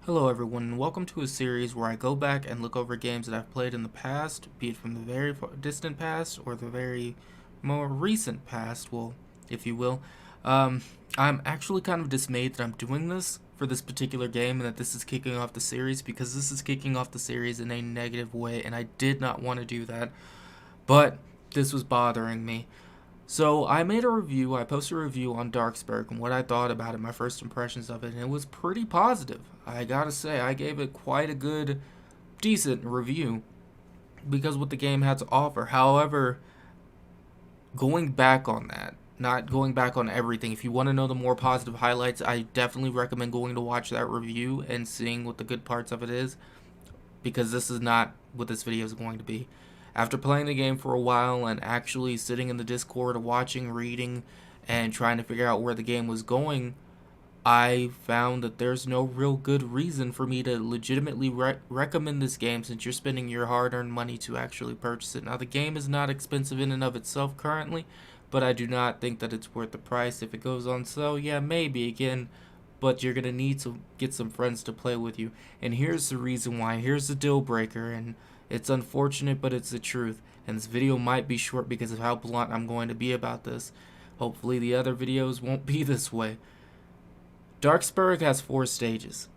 Hello everyone, and welcome to a series where I go back and look over games that I've played in the past, be it from the very distant past or the very more recent past, well, if you will. Um, I'm actually kind of dismayed that I'm doing this for this particular game and that this is kicking off the series, because this is kicking off the series in a negative way, and I did not want to do that, but this was bothering me. So I made a review, I posted a review on Darksburg and what I thought about it, my first impressions of it, and it was pretty positive. I gotta say, I gave it quite a good, decent review because what the game had to offer. However, going back on that, not going back on everything, if you want to know the more positive highlights, I definitely recommend going to watch that review and seeing what the good parts of it is, because this is not what this video is going to be. After playing the game for a while and actually sitting in the Discord, watching, reading, and trying to figure out where the game was going, I found that there's no real good reason for me to legitimately recommend this game, since you're spending your hard-earned money to actually purchase it. Now, the game is not expensive in and of itself currently, but I do not think that it's worth the price. If it goes on sale, yeah, maybe again, but you're going to need to get some friends to play with you. And here's the reason why. Here's the deal breaker, and it's unfortunate, but it's the truth. And this video might be short because of how blunt I'm going to be about this. Hopefully the other videos won't be this way. Darksburg has 4 stages.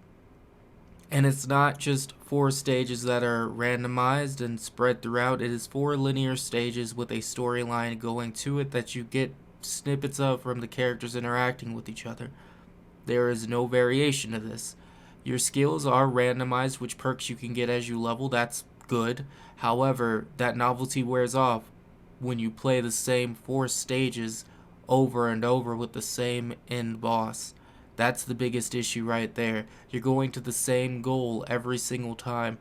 And it's not just 4 stages that are randomized and spread throughout. It is 4 linear stages with a storyline going to it that you get snippets of from the characters interacting with each other. There is no variation to this. Your skills are randomized, which perks you can get as you level. That's good. However, that novelty wears off when you play the same 4 stages over and over with the same end boss. That's the biggest issue right there. You're going to the same goal every single time.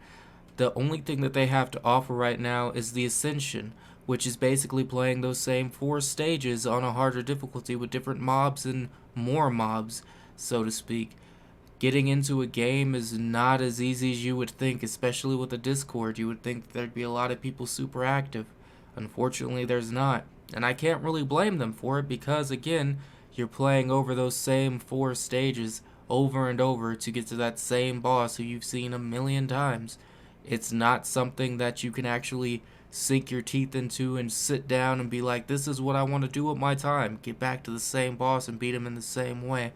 The only thing that they have to offer right now is the Ascension, which is basically playing those same 4 stages on a harder difficulty with different mobs and more mobs, so to speak. Getting into a game is not as easy as you would think, especially with a Discord. You would think there'd be a lot of people super active. Unfortunately, there's not. And I can't really blame them for it because, again, you're playing over those same 4 stages over and over to get to that same boss who you've seen a million times. It's not something that you can actually sink your teeth into and sit down and be like, this is what I want to do with my time. Get back to the same boss and beat him in the same way.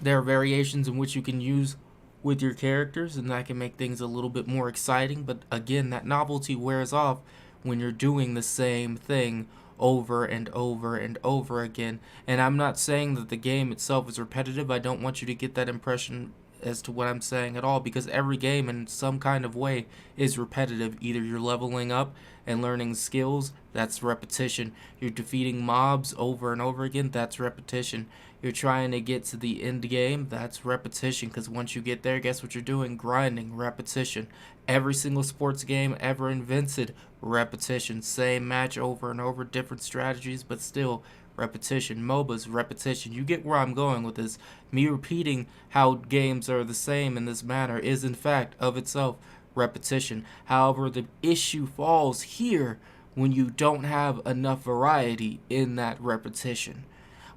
There are variations in which you can use with your characters, and that can make things a little bit more exciting, but again, that novelty wears off when you're doing the same thing over and over and over again. And I'm not saying that the game itself is repetitive. I don't want you to get that impression as to what I'm saying at all, because every game in some kind of way is repetitive. Either you're leveling up and learning skills, that's repetition. You're defeating mobs over and over again, that's repetition. You're trying to get to the end game, that's repetition, because once you get there, guess what you're doing? Grinding, repetition. Every single sports game ever invented, repetition. Same match over and over, different strategies, but still repetition. MOBAs, repetition. You get where I'm going with this. Me repeating how games are the same in this manner is in fact of itself repetition. However, the issue falls here when you don't have enough variety in that repetition.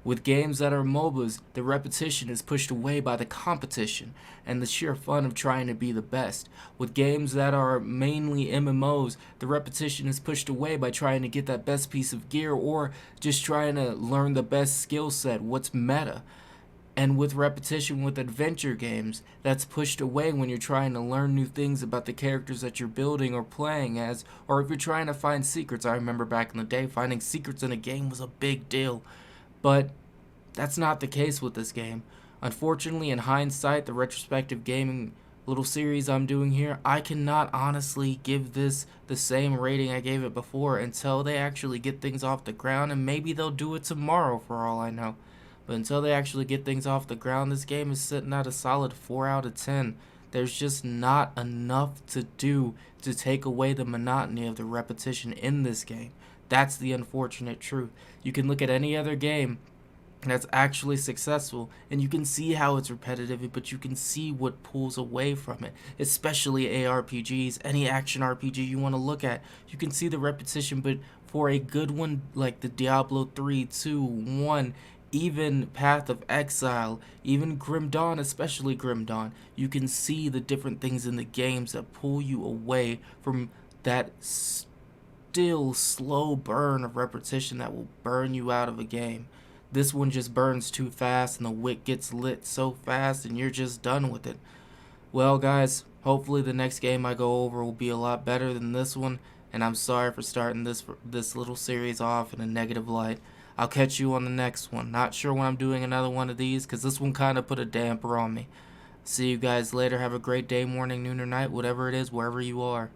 With games that are MOBAs, the repetition is pushed away by the competition and the sheer fun of trying to be the best. With games that are mainly MMOs, the repetition is pushed away by trying to get that best piece of gear or just trying to learn the best skill set, what's meta. And with repetition with adventure games, that's pushed away when you're trying to learn new things about the characters that you're building or playing as, or if you're trying to find secrets. I remember back in the day, finding secrets in a game was a big deal. But that's not the case with this game. Unfortunately, in hindsight, the retrospective gaming little series I'm doing here, I cannot honestly give this the same rating I gave it before until they actually get things off the ground, and maybe they'll do it tomorrow for all I know. But until they actually get things off the ground, this game is sitting at a solid 4 out of 10. There's just not enough to do to take away the monotony of the repetition in this game. That's the unfortunate truth. You can look at any other game that's actually successful, and you can see how it's repetitive, but you can see what pulls away from it, especially ARPGs, any action RPG you want to look at. You can see the repetition, but for a good one like the Diablo 3, 2, 1, even Path of Exile, even Grim Dawn, especially Grim Dawn, you can see the different things in the games that pull you away from that still slow burn of repetition that will burn you out of a game. This one just burns too fast and the wick gets lit so fast and you're just done with it. Well, guys, hopefully the next game I go over will be a lot better than this one, and I'm sorry for starting this little series off in a negative light. I'll catch you on the next one. Not sure when I'm doing another one of these, because this one kind of put a damper on me. See you guys later. Have a great day, morning, noon, or night, whatever it is, wherever you are.